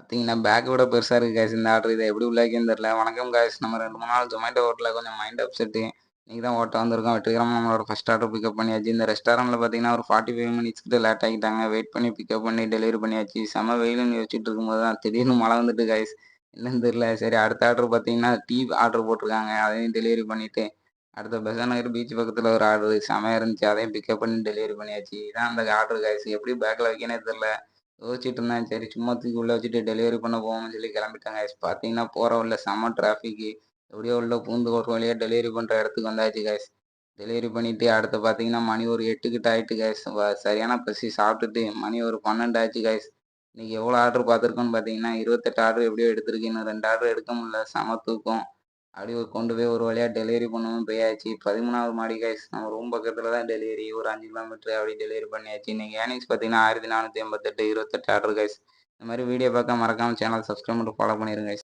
பார்த்தீங்கன்னா, பேக்க விட பெருசா இருக்கு காய்ஸ் இந்த ஆர்டர். இத எப்படி உள்ள வைக்கன்னு தெரியல. வணக்கம் காய்ஸ். நம்ம 2, 3 நாள் Zomato ஹோட்டல்ல கொஞ்சம் மைண்ட் அப்செட்டு. இன்னைக்கு தான் ஓட்ட வந்திருக்கோம். வெற்றிகரமா நம்மளோட ஃபர்ஸ்ட் ஆர்டர் பிக்கப் பண்ணியாச்சு. இந்த ரெஸ்டாரண்ட்ல பார்த்தீங்கன்னா, ஒரு 45 மினிட்ஸ் கிட்ட லேட் ஆக்கிட்டாங்க. வெயிட் பண்ணி பிக்கப் பண்ணி டெலிவரி பண்ணியாச்சு. செம வெயிலுன்னு யோசிச்சுட்டு இருக்கும்போது தான் திடீர்னு மழை வந்துட்டு காய்ஸ். என்னன்னு தெரியல. சரி அடுத்த ஆர்டர் பார்த்தீங்கன்னா, டீ ஆர்டர் போட்டிருக்காங்க. அதையும் டெலிவரி பண்ணிட்டு, அடுத்த பெசன்ட் நகர் பீச் பக்கத்துல ஒரு ஆர்டர் செமையா இருந்துச்சு. அதையும் பிக்கப் பண்ணி டெலிவரி பண்ணியாச்சு. இதான் அந்த ஆர்டர் காய்ஸ். எப்படி பேக்ல வைக்கன்னே தெரியல. யோசிச்சுட்டு இருந்தேன். சரி சும்மா தூக்கி உள்ள வச்சுட்டு டெலிவரி பண்ண போவோம்னு சொல்லி கிளம்பிட்டேன் காய்ஸ். பார்த்தீங்கன்னா போற வழில செம்ம டிராஃபிக்கு. எப்படியோ உள்ள பூந்து ஒரு வழியா டெலிவரி பண்ற இடத்துக்கு வந்தாச்சு காய்ஸ். டெலிவரி பண்ணிட்டு அடுத்து பார்த்தீங்கன்னா மணி ஒரு 8 கிட்ட ஆயிட்டு காய்ஸ். சரியான பசி சாப்பிட்டுட்டு மணி ஒரு 12 ஆச்சு காய்ஸ். இன்னைக்கு எவ்வளோ ஆர்டர் பார்த்துருக்கோன்னு பார்த்தீங்கன்னா 28 ஆர்டர் எப்படியோ எடுத்திருக்கு. இன்னும் 2 ஆர்டர் எடுக்க முடியல. செம தூக்கம். அப்படியே கொண்டு போய் ஒரு வழியா டெலிவரி பண்ணவும் போயாச்சு. 13வது மாடி காய்ஸ். நம்ம ரூம் பக்கத்துல தான் டெலிவரி. ஒரு 5 கிலோமீட்டர் அப்படியே டெலிவரி பண்ணியாச்சு. இன்னைக்கு ஏர்னிங்ஸ் பார்த்தீங்கன்னா 1488 28 ஆர்டர் காய்ஸ். இந்த மாதிரி வீடியோ பார்க்க மறக்காம சேனல் சப்ஸ்கிரைப் பண்ணிட்டு ஃபாலோ பண்ணிருங்க guys.